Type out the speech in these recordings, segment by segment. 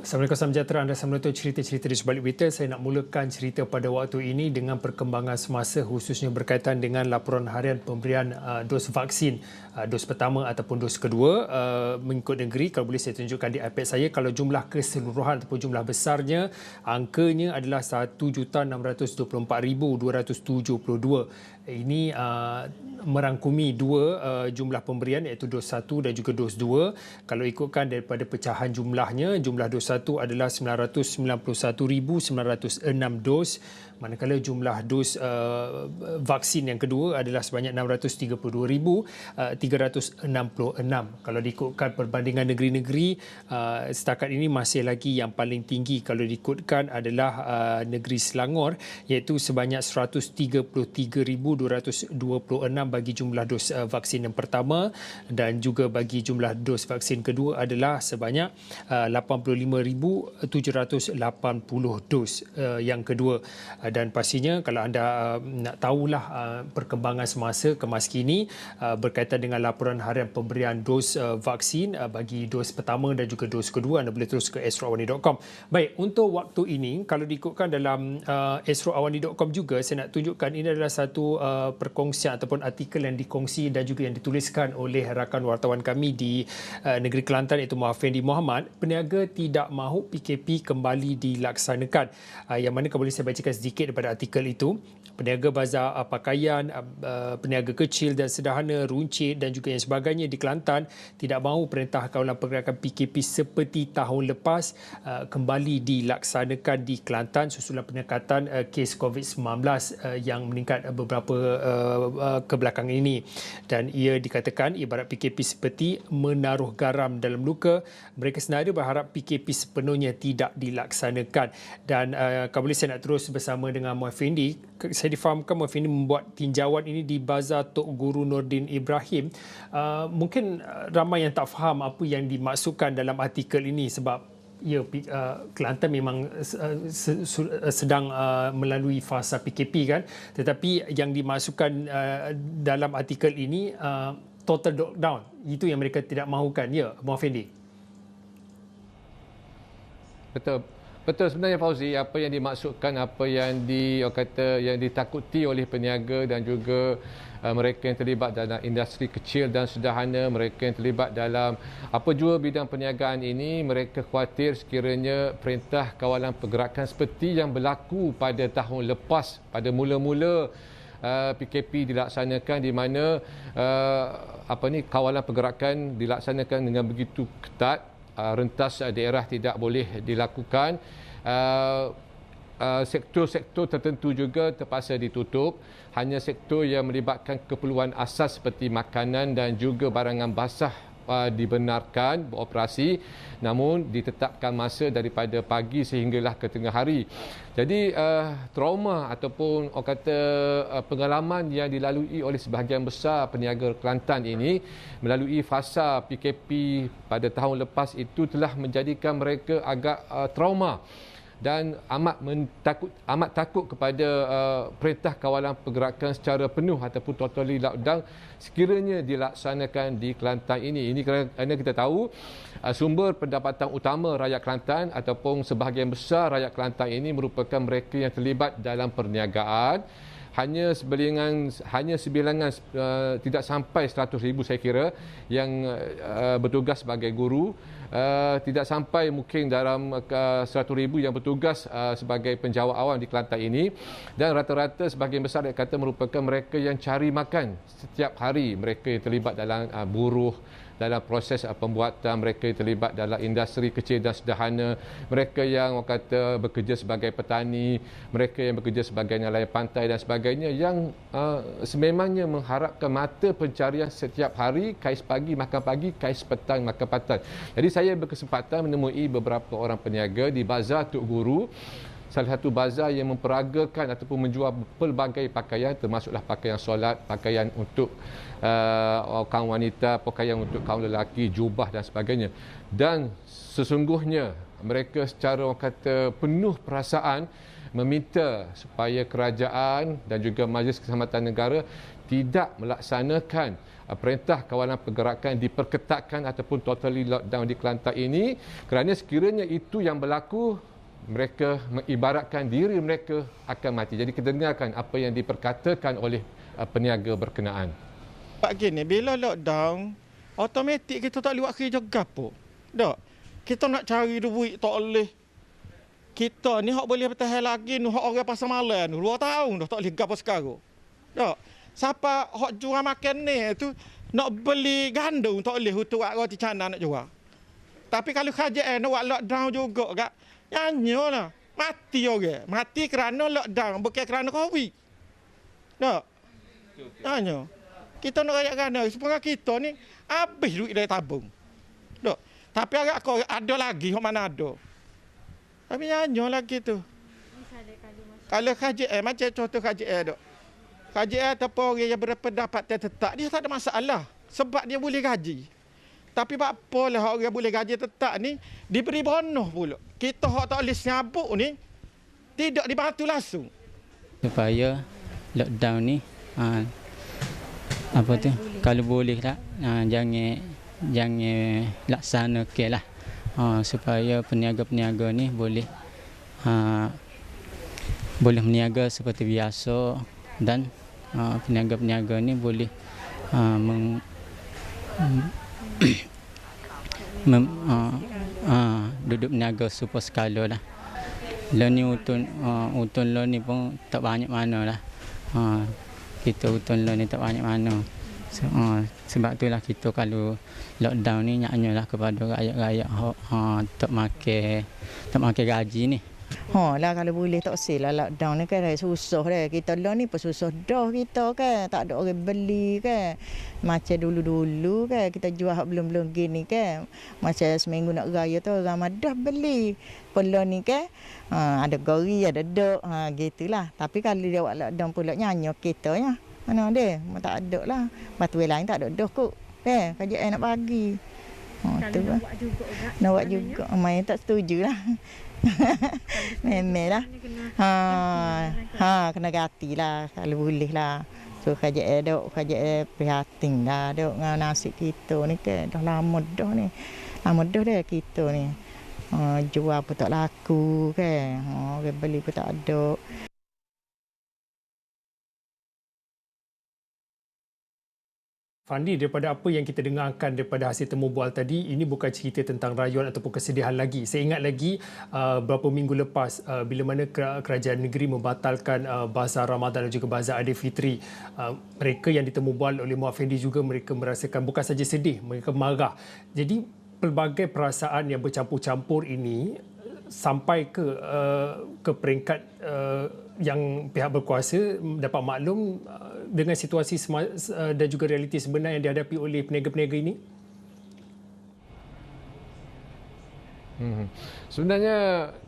Assalamualaikum, salam sejahtera. Anda sedang menonton cerita-cerita di sebalik berita. Saya nak mulakan cerita pada waktu ini dengan perkembangan semasa khususnya berkaitan dengan laporan harian pemberian dos vaksin, dos pertama ataupun dos kedua mengikut negeri. Kalau boleh saya tunjukkan di iPad saya, kalau jumlah keseluruhan ataupun jumlah besarnya, angkanya adalah 1,624,272. Ini merangkumi dua jumlah pemberian, iaitu dos 1 dan juga dos 2. Kalau ikutkan daripada pecahan jumlahnya, jumlah dos 1 adalah 991,906 dos, manakala jumlah dos vaksin yang kedua adalah sebanyak 632,366. Kalau diikutkan perbandingan negeri-negeri, setakat ini masih lagi yang paling tinggi kalau diikutkan adalah negeri Selangor, iaitu sebanyak 133,226 bagi jumlah dos vaksin yang pertama, dan juga bagi jumlah dos vaksin kedua adalah sebanyak 85,780 dos yang kedua. Dan pastinya kalau anda nak tahulah perkembangan semasa ke mas kini berkaitan dengan laporan harian pemberian dos vaksin bagi dos pertama dan juga dos kedua, anda boleh terus ke astroawani.com. Baik, untuk waktu ini kalau diikutkan dalam astroawani.com juga, saya nak tunjukkan ini adalah satu perkongsian ataupun artikel yang dikongsi dan juga yang dituliskan oleh rakan wartawan kami di negeri Kelantan, iaitu Muhaffendi Mohamad. Peniaga tidak mahu PKP kembali dilaksanakan. Yang mana kalau boleh saya bacakan sedikit daripada artikel itu. Peniaga bazar pakaian, peniaga kecil dan sederhana, runcit dan juga yang sebagainya di Kelantan tidak mahu Perintah Kawalan Pergerakan PKP seperti tahun lepas kembali dilaksanakan di Kelantan susulan peningkatan kes COVID-19 yang meningkat beberapa kebelakangan ini. Dan ia dikatakan ibarat PKP seperti menaruh garam dalam luka. Mereka senarai berharap PKP sepenuhnya tidak dilaksanakan. Dan kalau boleh saya nak terus bersama dengan Muhaffendi. Saya difahamkan Muhaffendi membuat tinjauan ini di Bazar Tok Guru Nordin Ibrahim. Mungkin ramai yang tak faham apa yang dimaksudkan dalam artikel ini, sebab ya, Kelantan memang sedang melalui fasa PKP kan, tetapi yang dimaksudkan dalam artikel ini total lockdown, itu yang mereka tidak mahukan, ya Muhaffendi? Betul sebenarnya Fauzi, apa yang dimaksudkan, apa yang yang ditakuti oleh peniaga dan juga mereka yang terlibat dalam industri kecil dan sederhana, mereka yang terlibat dalam apa jua bidang perniagaan ini, mereka khawatir sekiranya Perintah Kawalan Pergerakan seperti yang berlaku pada tahun lepas, pada mula-mula PKP dilaksanakan, di mana kawalan pergerakan dilaksanakan dengan begitu ketat. Rentas daerah tidak boleh dilakukan. Sektor-sektor tertentu juga terpaksa ditutup. Hanya sektor yang melibatkan keperluan asas seperti makanan dan juga barangan basah dibenarkan beroperasi, namun ditetapkan masa daripada pagi sehinggalah ke tengah hari. Jadi trauma ataupun pengalaman yang dilalui oleh sebahagian besar peniaga Kelantan ini melalui fasa PKP pada tahun lepas itu telah menjadikan mereka agak trauma dan amat takut kepada Perintah Kawalan Pergerakan secara penuh ataupun totally lockdown sekiranya dilaksanakan di Kelantan ini. Ini kerana kita tahu sumber pendapatan utama rakyat Kelantan ataupun sebahagian besar rakyat Kelantan ini merupakan mereka yang terlibat dalam perniagaan. Hanya sebilangan tidak sampai 100,000 saya kira yang bertugas sebagai guru. Tidak sampai mungkin dalam 100,000 yang bertugas sebagai penjawat awam di Kelantan ini, dan rata-rata sebahagian besar dia kata merupakan mereka yang cari makan setiap hari, mereka yang terlibat dalam buruh, dalam proses pembuatan, mereka yang terlibat dalam industri kecil dan sederhana, mereka yang bekerja sebagai petani, mereka yang bekerja sebagai nelayan pantai dan sebagainya, yang sememangnya mengharapkan mata pencarian setiap hari, kais pagi makan pagi, kais petang makan petang. Jadi saya berkesempatan menemui beberapa orang peniaga di Bazar Tok Guru, salah satu bazar yang memperagakan ataupun menjual pelbagai pakaian, termasuklah pakaian solat, pakaian untuk kaum wanita, pakaian untuk kaum lelaki, jubah dan sebagainya. Dan sesungguhnya mereka secara penuh perasaan meminta supaya kerajaan dan juga Majlis Keselamatan Negara tidak melaksanakan perintah kawalan pergerakan diperketatkan ataupun totally lockdown di Kelantan ini, kerana sekiranya itu yang berlaku, mereka mengibaratkan diri mereka akan mati. Jadi kita dengarkan apa yang diperkatakan oleh peniaga berkenaan. Pak gini, bila lockdown, automatik kita tak boleh buat kerja gapo. Tak. Kita nak cari duit tak boleh. Kita ni hak boleh bertahan lagi ni hak orang pasal malam ni 2 tahun dah tak boleh gapo sekarang. Tak. Siapa hak jual makan ni tu nak beli gandum tak boleh untuk buat roti canai nak jual. Tapi kalau kerajaan nak buat lockdown juga gak nyanyolah. Mati orang. Mati kerana lockdown bukan kerana Covid. Tak. Nyanyo. Kita nak rakyat gana supaya kita ni habis duit dari tabung. Tak. Tapi agak kau ada lagi hok mana ada. Tapi nyanyo lagi tu. Kalau KJL macam contoh KJL dok. KJL ataupun orang yang berpendapat tetap dia tak ada masalah sebab dia boleh gaji. Tapi apalah orang boleh gaji tetap ni diberi bonus pula. Kita hok tak boleh nyabuk ni tidak dibantu langsung. Supaya lockdown ni apa tu kalau boleh tak jangan laksanakan lah. Supaya peniaga-peniaga ni boleh berniaga seperti biasa dan peniaga-peniaga ni boleh duduk berniaga super skala lah. Lo ni utun lo ni pun tak banyak mana lah. Kita utun lo ni tak banyak mana. Sebab itulah kita kalau lockdown ni nyanyolah kepada rakyat-rakyat tak makan gaji ni. Lah kalau boleh tak sila lockdown ni kan susah dah. Kita lah ni pun susah dah kita kan. Tak ada orang beli kan. Macam dulu-dulu kan kita jual belum-belum gini kan. Macam seminggu nak raya tu ramai dah beli. Pula ni kan ada gori, ada dok, gitulah. Tapi kalau dia buat lockdown pula nyanyi kita ya. Mana dia? Tak ada lah. Batu lain tak ada dah kot. Kerajaan nak bagi. Tu nak buat juga. Nak buat juga. Main tak setuju lah. Memang lah. Kena ganti lah. Kalau boleh lah. So kerajaan dok, kerajaan prihatin lah. Dok dengan nasib kita ni kan. Dah lama dah ni. Lama dah dah kita ni. Jual pun tak laku kan. Orang beli pun tak ada. Fandi, daripada apa yang kita dengarkan daripada hasil temu bual tadi, ini bukan cerita tentang rayuan ataupun kesedihan lagi. Saya ingat lagi beberapa minggu lepas bila mana kerajaan negeri membatalkan Bazar Ramadan dan juga Bazar Aidilfitri. Mereka yang ditemu bual oleh Muhammad Fendi juga mereka merasakan bukan saja sedih, mereka marah. Jadi pelbagai perasaan yang bercampur-campur ini sampai ke peringkat yang pihak berkuasa dapat maklum dengan situasi dan juga realiti sebenar yang dihadapi oleh peniaga-peniaga ini? Sebenarnya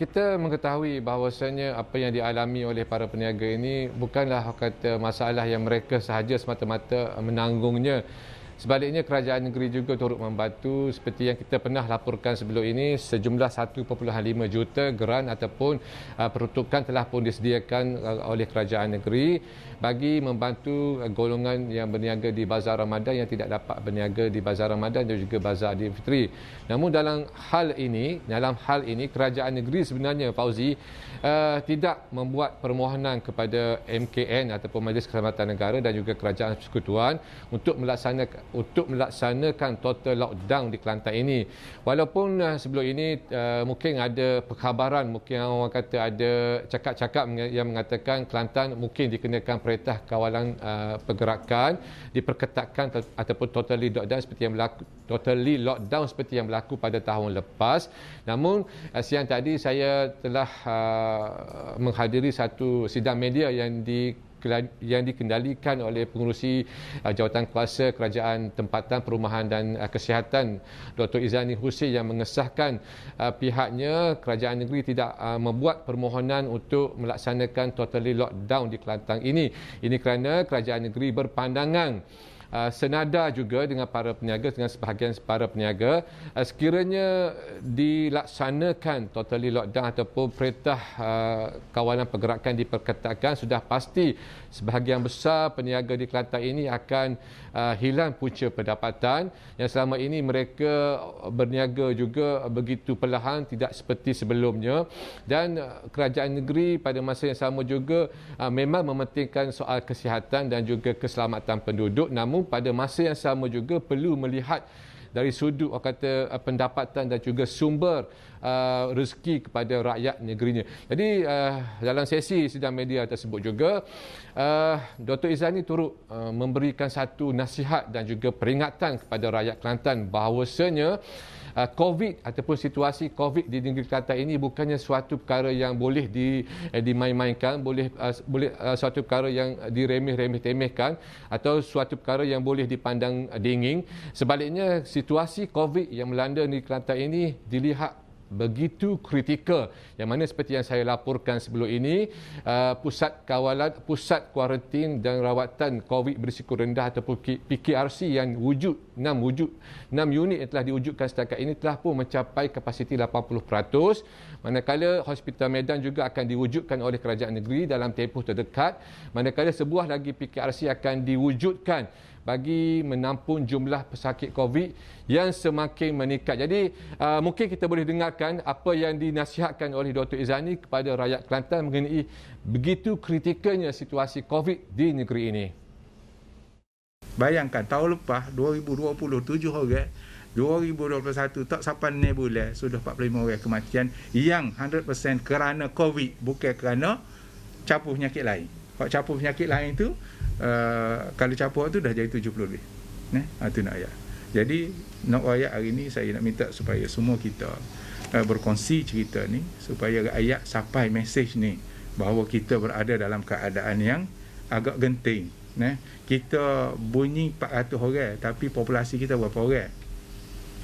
kita mengetahui bahawasanya apa yang dialami oleh para peniaga ini bukanlah kata masalah yang mereka sahaja semata-mata menanggungnya. Sebaliknya kerajaan negeri juga turut membantu seperti yang kita pernah laporkan sebelum ini, sejumlah 1.5 juta geran ataupun peruntukan telah pun disediakan oleh kerajaan negeri bagi membantu golongan yang berniaga di Bazar Ramadan yang tidak dapat berniaga di Bazar Ramadan dan juga Bazar Aidilfitri. Namun dalam hal ini kerajaan negeri sebenarnya Fauzi tidak membuat permohonan kepada MKN ataupun Majlis Keselamatan Negara dan juga Kerajaan Persekutuan untuk melaksanakan total lockdown di Kelantan ini. Walaupun sebelum ini mungkin ada perkhabaran, mungkin orang kata ada cakap-cakap yang mengatakan Kelantan mungkin dikenakan perintah kawalan pergerakan, diperketatkan ataupun totally lockdown seperti yang berlaku pada tahun lepas. Namun siang tadi saya telah menghadiri satu sidang media yang dikendalikan oleh pengerusi jawatan kuasa Kerajaan Tempatan Perumahan dan Kesihatan Dr. Izani Husin yang mengesahkan pihaknya kerajaan negeri tidak membuat permohonan untuk melaksanakan totally lockdown di Kelantan ini. Ini kerana kerajaan negeri berpandangan senada juga dengan para peniaga, dengan sebahagian para peniaga, sekiranya dilaksanakan totally lockdown ataupun perintah kawalan pergerakan diperketatkan, sudah pasti sebahagian besar peniaga di Kelantan ini akan hilang punca pendapatan yang selama ini mereka berniaga juga begitu perlahan, tidak seperti sebelumnya. Dan kerajaan negeri pada masa yang sama juga memang mementingkan soal kesihatan dan juga keselamatan penduduk, namun pada masa yang sama juga perlu melihat dari sudut pendapatan dan juga sumber rezeki kepada rakyat negerinya. Jadi dalam sesi sidang media tersebut juga Dr. Izani turut memberikan satu nasihat dan juga peringatan kepada rakyat Kelantan bahawasanya COVID ataupun situasi COVID di negeri Kelantan ini bukannya suatu perkara yang boleh dimain-mainkan, boleh suatu perkara yang diremeh-remeh-temehkan atau suatu perkara yang boleh dipandang dingin. Sebaliknya, situasi COVID yang melanda negeri Kelantan ini dilihat begitu kritikal, yang mana seperti yang saya laporkan sebelum ini, pusat pusat kuarantin dan rawatan COVID berisiko rendah ataupun PKRC yang wujud 6 unit yang telah diwujudkan setakat ini telah pun mencapai kapasiti 80%, manakala Hospital Medan juga akan diwujudkan oleh kerajaan negeri dalam tempoh terdekat, manakala sebuah lagi PKRC akan diwujudkan bagi menampung jumlah pesakit COVID yang semakin meningkat. Jadi mungkin kita boleh dengarkan apa yang dinasihatkan oleh Dr. Izani kepada rakyat Kelantan mengenai begitu kritikalnya situasi COVID di negeri ini. Bayangkan tahun lepas 2020 7 orang, 2021 tak sampai 6 bulan sudah 45 orang kematian yang 100% kerana COVID, bukan kerana campur penyakit lain. Kalau campur penyakit lain tu kalau campur tu dah jadi 70 lebih. Itu nak ayat. Jadi nak ayat hari ni saya nak minta supaya semua kita berkongsi cerita ni supaya ayat sampai mesej ni bahawa kita berada dalam keadaan yang agak genting. Kita bunyi 400 orang tapi populasi kita berapa orang?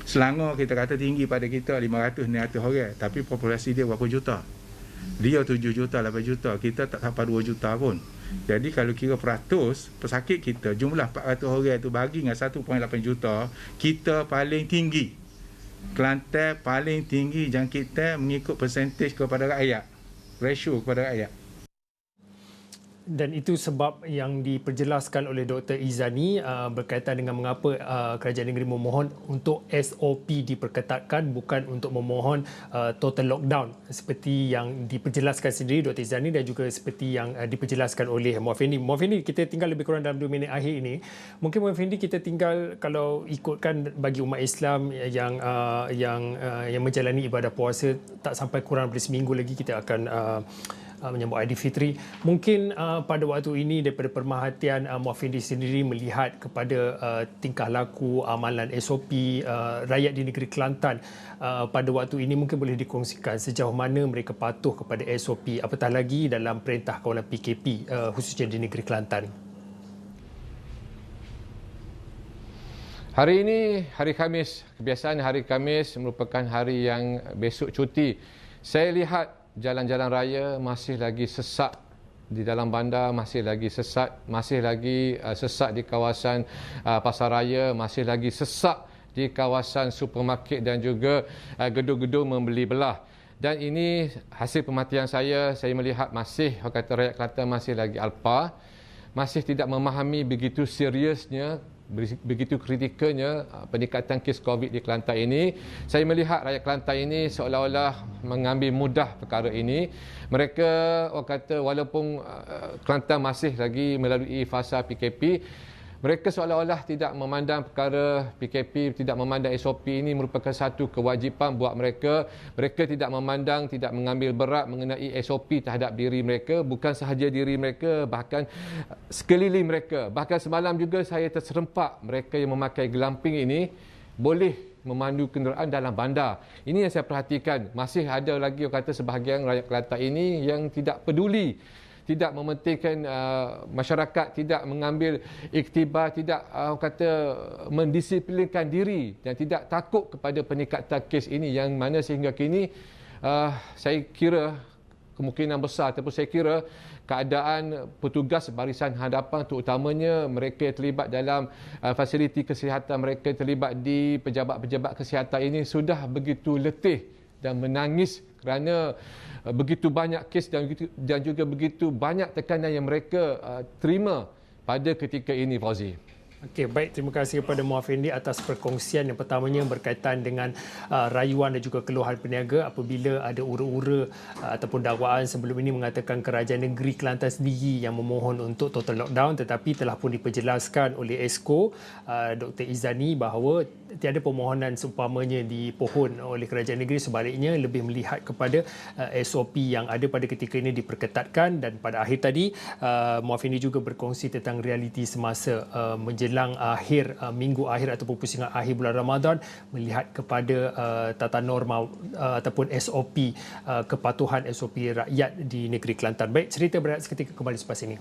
Selangor kita kata tinggi pada kita 500-600 orang tapi populasi dia berapa juta? Dia 7 juta, 8 juta, kita tak sampai 2 juta pun. Jadi kalau kira peratus pesakit kita, jumlah 400 orang tu bagi dengan 1.8 juta, kita paling tinggi. Kelantan paling tinggi jangkitan mengikut persentage kepada rakyat, ratio kepada rakyat. Dan itu sebab yang diperjelaskan oleh Dr. Izani berkaitan dengan mengapa kerajaan negeri memohon untuk SOP diperketatkan, bukan untuk memohon total lockdown seperti yang diperjelaskan sendiri Dr. Izani dan juga seperti yang diperjelaskan oleh Muhammad Fendi. Kita tinggal lebih kurang dalam 2 minit akhir ini. Mungkin Muhammad Fendi, kita tinggal kalau ikutkan bagi umat Islam yang menjalani ibadah puasa tak sampai kurang dari seminggu lagi kita akan menyambut Aidilfitri. Mungkin pada waktu ini daripada pemerhatian Muhammad sendiri melihat kepada tingkah laku, amalan SOP rakyat di negeri Kelantan pada waktu ini, mungkin boleh dikongsikan sejauh mana mereka patuh kepada SOP, apatah lagi dalam perintah kawalan PKP khususnya di negeri Kelantan. Hari ini hari Khamis, kebiasaan hari Khamis merupakan hari yang besok cuti. Saya lihat jalan-jalan raya masih lagi sesak di dalam bandar, masih lagi sesak di kawasan pasar raya, masih lagi sesak di kawasan supermarket dan juga gedung-gedung membeli belah. Dan ini hasil pemerhatian saya melihat masih rakyat Kelantan masih lagi alpa, masih tidak memahami begitu seriusnya, begitu kritikalnya peningkatan kes COVID di Kelantan ini. Saya melihat rakyat Kelantan ini seolah-olah mengambil mudah perkara ini. Mereka walaupun Kelantan masih lagi melalui fasa PKP, mereka seolah-olah tidak memandang perkara PKP, tidak memandang SOP ini merupakan satu kewajipan buat mereka. Mereka tidak memandang, tidak mengambil berat mengenai SOP terhadap diri mereka. Bukan sahaja diri mereka, bahkan sekeliling mereka. Bahkan semalam juga saya terserempak mereka yang memakai glamping ini boleh memandu kenderaan dalam bandar. Ini yang saya perhatikan. Masih ada lagi sebahagian rakyat Kelantan ini yang tidak peduli, tidak mementingkan masyarakat, tidak mengambil iktibar, tidak mendisiplinkan diri dan tidak takut kepada peningkatan kes ini, yang mana sehingga kini saya kira kemungkinan besar ataupun saya kira keadaan petugas barisan hadapan terutamanya mereka yang terlibat dalam fasiliti kesihatan, mereka yang terlibat di pejabat-pejabat kesihatan ini sudah begitu letih dan menangis kerana begitu banyak kes dan juga begitu banyak tekanan yang mereka terima pada ketika ini, Fauzi. Okey, baik. Terima kasih kepada Muhammad Effendi atas perkongsian yang pertamanya berkaitan dengan rayuan dan juga keluhan peniaga apabila ada ura-ura ataupun dakwaan sebelum ini mengatakan kerajaan negeri Kelantan sendiri yang memohon untuk total lockdown, tetapi telah pun diperjelaskan oleh Esko Dr. Izzani bahawa tiada permohonan seumpamanya dipohon oleh kerajaan negeri, sebaliknya lebih melihat kepada SOP yang ada pada ketika ini diperketatkan. Dan pada akhir tadi Muhammad Effendi juga berkongsi tentang realiti semasa menjelang akhir minggu akhir ataupun pusingan akhir bulan Ramadan, melihat kepada tata norma ataupun SOP kepatuhan SOP rakyat di negeri Kelantan. Baik, cerita berehat seketika kembali selepas ini.